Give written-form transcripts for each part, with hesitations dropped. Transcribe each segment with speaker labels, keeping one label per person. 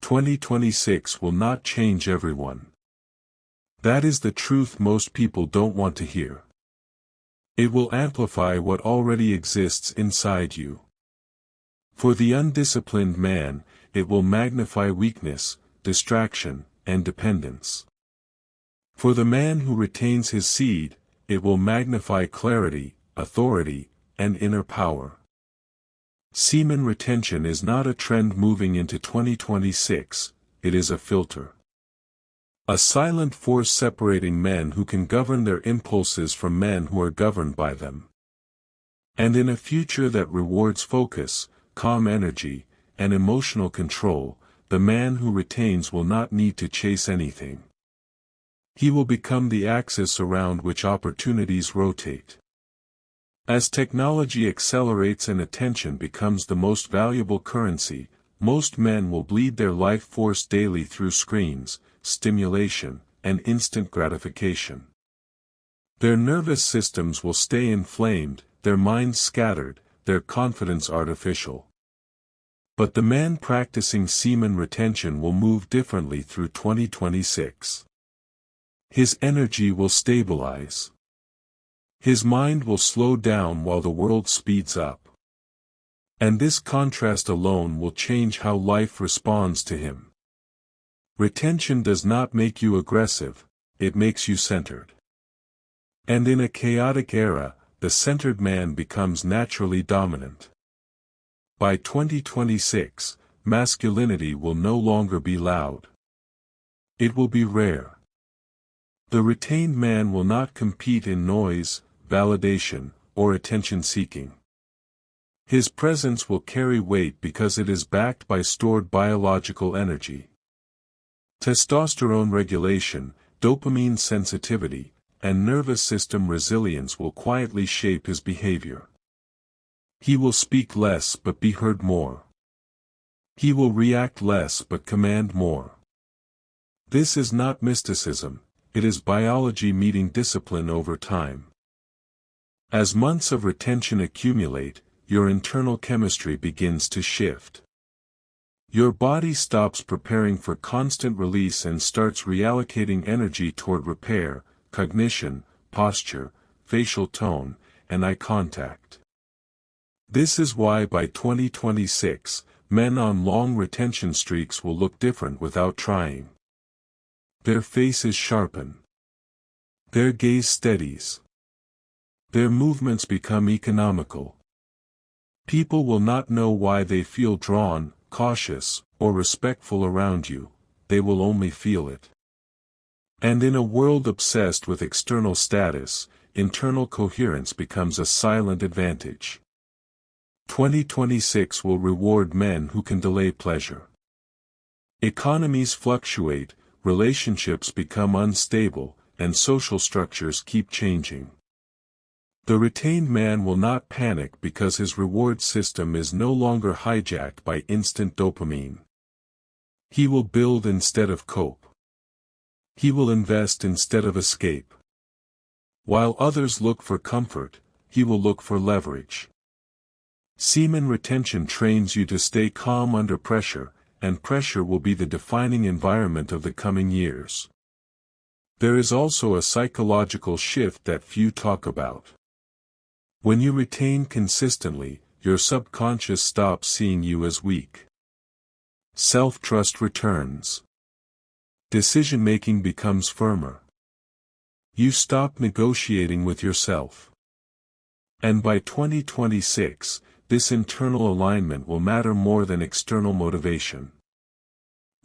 Speaker 1: 2026 will not change everyone. That is the truth most people don't want to hear. It will amplify what already exists inside you. For the undisciplined man, it will magnify weakness, distraction, and dependence. For the man who retains his seed, it will magnify clarity, authority, and inner power. Semen retention is not a trend moving into 2026, it is a filter. A silent force separating men who can govern their impulses from men who are governed by them. And in a future that rewards focus, calm energy, and emotional control, the man who retains will not need to chase anything. He will become the axis around which opportunities rotate. As technology accelerates and attention becomes the most valuable currency, most men will bleed their life force daily through screens, stimulation, and instant gratification. Their nervous systems will stay inflamed, their minds scattered, their confidence artificial. But the man practicing semen retention will move differently through 2026. His energy will stabilize. His mind will slow down while the world speeds up. And this contrast alone will change how life responds to him. Retention does not make you aggressive, it makes you centered. And in a chaotic era, the centered man becomes naturally dominant. By 2026, masculinity will no longer be loud. It will be rare. The retained man will not compete in noise, validation, or attention-seeking. His presence will carry weight because it is backed by stored biological energy. Testosterone regulation, dopamine sensitivity, and nervous system resilience will quietly shape his behavior. He will speak less but be heard more. He will react less but command more. This is not mysticism, it is biology meeting discipline over time. As months of retention accumulate, your internal chemistry begins to shift. Your body stops preparing for constant release and starts reallocating energy toward repair, cognition, posture, facial tone, and eye contact. This is why by 2026, men on long retention streaks will look different without trying. Their faces sharpen. Their gaze steadies. Their movements become economical. People will not know why they feel drawn, cautious, or respectful around you, they will only feel it. And in a world obsessed with external status, internal coherence becomes a silent advantage. 2026 will reward men who can delay pleasure. Economies fluctuate, relationships become unstable, and social structures keep changing. The retained man will not panic because his reward system is no longer hijacked by instant dopamine. He will build instead of cope. He will invest instead of escape. While others look for comfort, he will look for leverage. Semen retention trains you to stay calm under pressure, and pressure will be the defining environment of the coming years. There is also a psychological shift that few talk about. When you retain consistently, your subconscious stops seeing you as weak. Self-trust returns. Decision-making becomes firmer. You stop negotiating with yourself. And by 2026, this internal alignment will matter more than external motivation.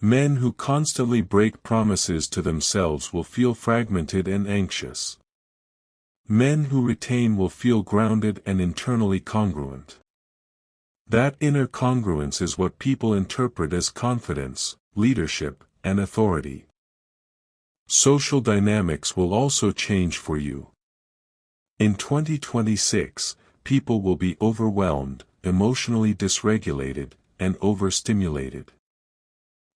Speaker 1: Men who constantly break promises to themselves will feel fragmented and anxious. Men who retain will feel grounded and internally congruent. That inner congruence is what people interpret as confidence, leadership, and authority. Social dynamics will also change for you. In 2026, people will be overwhelmed, emotionally dysregulated, and overstimulated.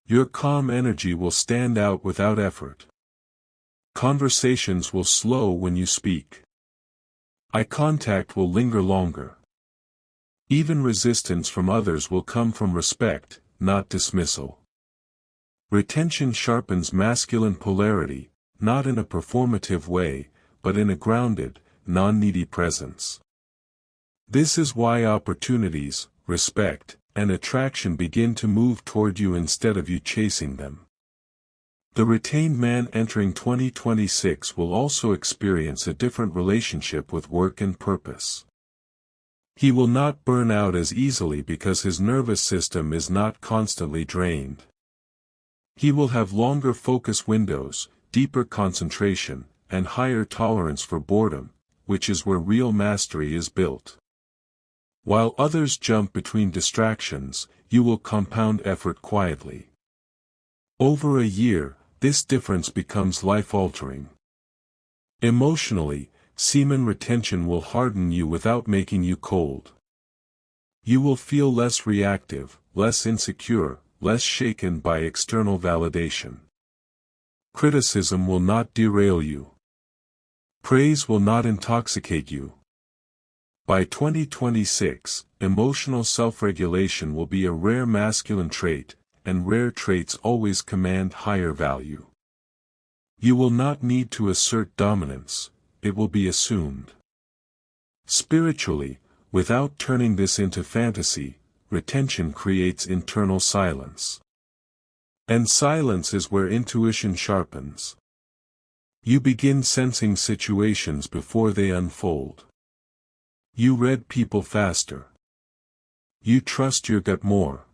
Speaker 1: Your calm energy will stand out without effort. Conversations will slow when you speak. Eye contact will linger longer. Even resistance from others will come from respect, not dismissal. Retention sharpens masculine polarity, not in a performative way, but in a grounded, non-needy presence. This is why opportunities, respect, and attraction begin to move toward you instead of you chasing them. The retained man entering 2026 will also experience a different relationship with work and purpose. He will not burn out as easily because his nervous system is not constantly drained. He will have longer focus windows, deeper concentration, and higher tolerance for boredom, which is where real mastery is built. While others jump between distractions, you will compound effort quietly. Over a year, this difference becomes life-altering. Emotionally, semen retention will harden you without making you cold. You will feel less reactive, less insecure, less shaken by external validation. Criticism will not derail you. Praise will not intoxicate you. By 2026, emotional self-regulation will be a rare masculine trait, and rare traits always command higher value. You will not need to assert dominance, it will be assumed. Spiritually, without turning this into fantasy, retention creates internal silence. And silence is where intuition sharpens. You begin sensing situations before they unfold. You read people faster. You trust your gut more.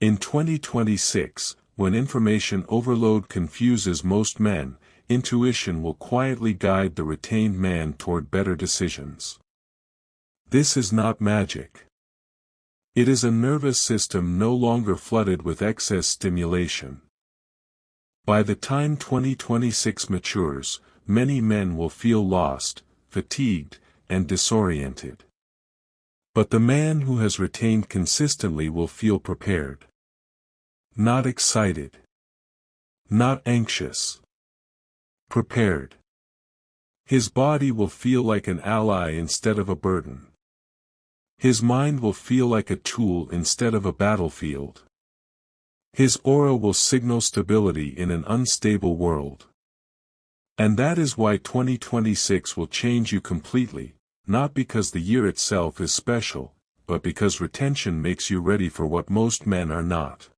Speaker 1: In 2026, when information overload confuses most men, intuition will quietly guide the retained man toward better decisions. This is not magic. It is a nervous system no longer flooded with excess stimulation. By the time 2026 matures, many men will feel lost, fatigued, and disoriented. But the man who has retained consistently will feel prepared. Not excited. Not anxious. Prepared. His body will feel like an ally instead of a burden. His mind will feel like a tool instead of a battlefield. His aura will signal stability in an unstable world. And that is why 2026 will change you completely, not because the year itself is special, but because retention makes you ready for what most men are not.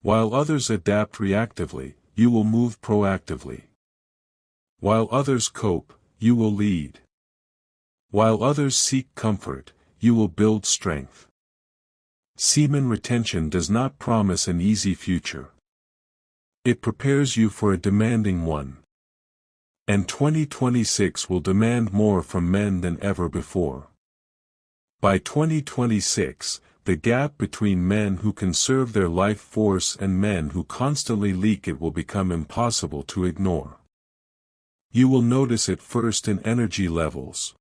Speaker 1: While others adapt reactively, you will move proactively. While others cope, you will lead. While others seek comfort, you will build strength. Semen retention does not promise an easy future. It prepares you for a demanding one. And 2026 will demand more from men than ever before. By 2026, the gap between men who conserve their life force and men who constantly leak it will become impossible to ignore. You will notice it first in energy levels.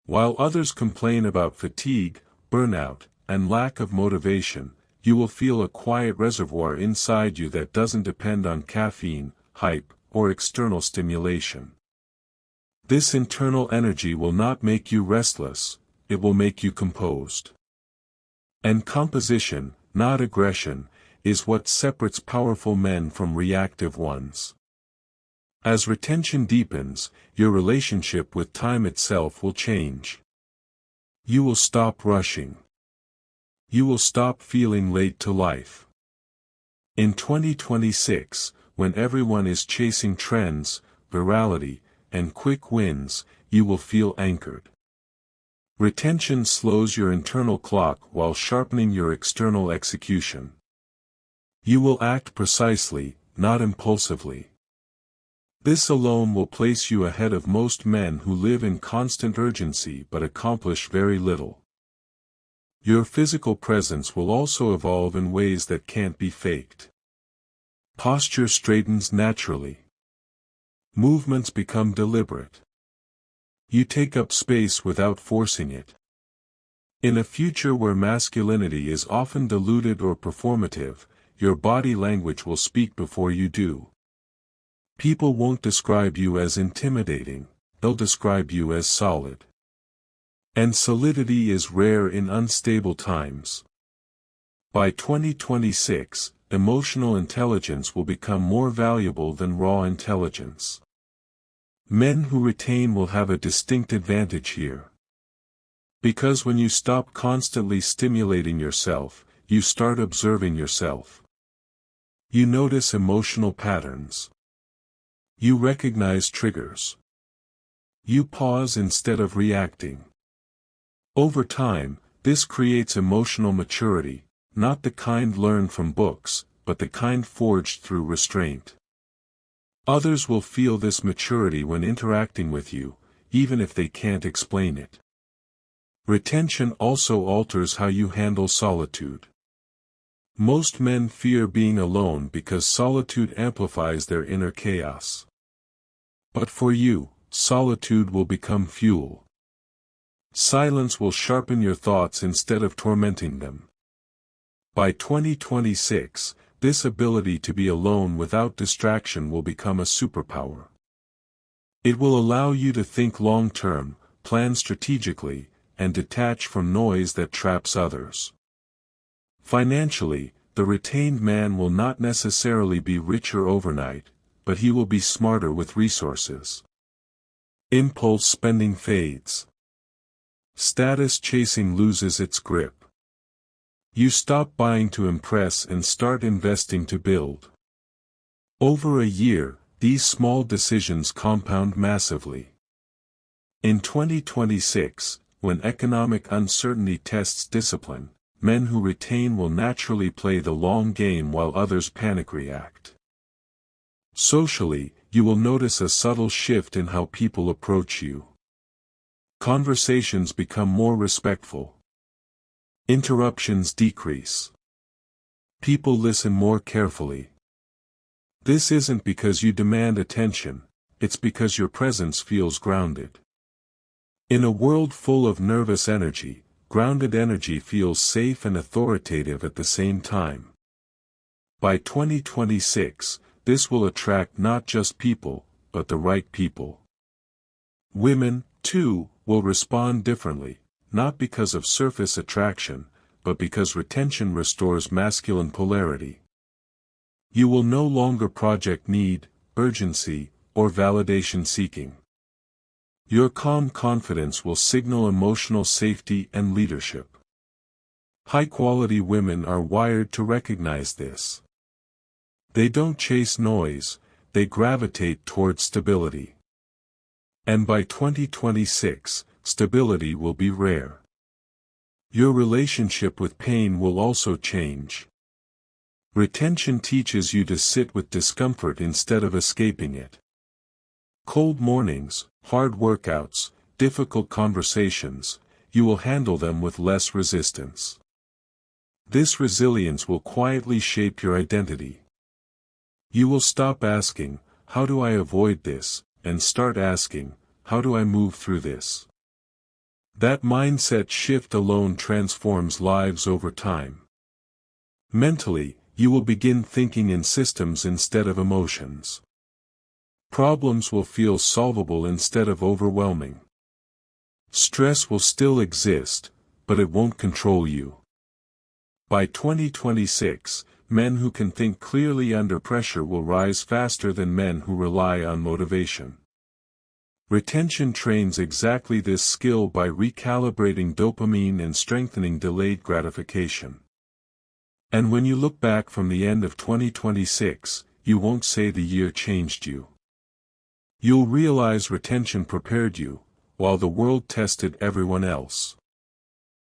Speaker 1: While others complain about fatigue, burnout, and lack of motivation, you will feel a quiet reservoir inside you that doesn't depend on caffeine, hype, or external stimulation. This internal energy will not make you restless, it will make you composed. And composition, not aggression, is what separates powerful men from reactive ones. As retention deepens, your relationship with time itself will change. You will stop rushing. You will stop feeling late to life. In 2026, when everyone is chasing trends, virality, and quick wins, you will feel anchored. Retention slows your internal clock while sharpening your external execution. You will act precisely, not impulsively. This alone will place you ahead of most men who live in constant urgency but accomplish very little. Your physical presence will also evolve in ways that can't be faked. Posture straightens naturally. Movements become deliberate. You take up space without forcing it. In a future where masculinity is often diluted or performative, your body language will speak before you do. People won't describe you as intimidating, they'll describe you as solid. And solidity is rare in unstable times. By 2026, emotional intelligence will become more valuable than raw intelligence. Men who retain will have a distinct advantage here. Because when you stop constantly stimulating yourself, you start observing yourself. You notice emotional patterns. You recognize triggers. You pause instead of reacting. Over time, this creates emotional maturity, not the kind learned from books, but the kind forged through restraint. Others will feel this maturity when interacting with you, even if they can't explain it. Retention also alters how you handle solitude. Most men fear being alone because solitude amplifies their inner chaos. But for you, solitude will become fuel. Silence will sharpen your thoughts instead of tormenting them. By 2026, this ability to be alone without distraction will become a superpower. It will allow you to think long-term, plan strategically, and detach from noise that traps others. Financially, the retained man will not necessarily be richer overnight, but he will be smarter with resources. Impulse spending fades. Status chasing loses its grip. You stop buying to impress and start investing to build. Over a year, these small decisions compound massively. In 2026, when economic uncertainty tests discipline, men who retain will naturally play the long game while others panic react. Socially, you will notice a subtle shift in how people approach you. Conversations become more respectful. Interruptions decrease. People listen more carefully. This isn't because you demand attention, it's because your presence feels grounded. In a world full of nervous energy, grounded energy feels safe and authoritative at the same time. By 2026, this will attract not just people, but the right people. Women, too, will respond differently, not because of surface attraction, but because retention restores masculine polarity. You will no longer project need, urgency, or validation seeking. Your calm confidence will signal emotional safety and leadership. High-quality women are wired to recognize this. They don't chase noise, they gravitate toward stability. And by 2026, stability will be rare. Your relationship with pain will also change. Retention teaches you to sit with discomfort instead of escaping it. Cold mornings, hard workouts, difficult conversations, you will handle them with less resistance. This resilience will quietly shape your identity. You will stop asking, "How do I avoid this?" and start asking, "How do I move through this?" That mindset shift alone transforms lives over time. Mentally, you will begin thinking in systems instead of emotions. Problems will feel solvable instead of overwhelming. Stress will still exist, but it won't control you. By 2026, men who can think clearly under pressure will rise faster than men who rely on motivation. Retention trains exactly this skill by recalibrating dopamine and strengthening delayed gratification. And when you look back from the end of 2026, you won't say the year changed you. You'll realize retention prepared you, while the world tested everyone else.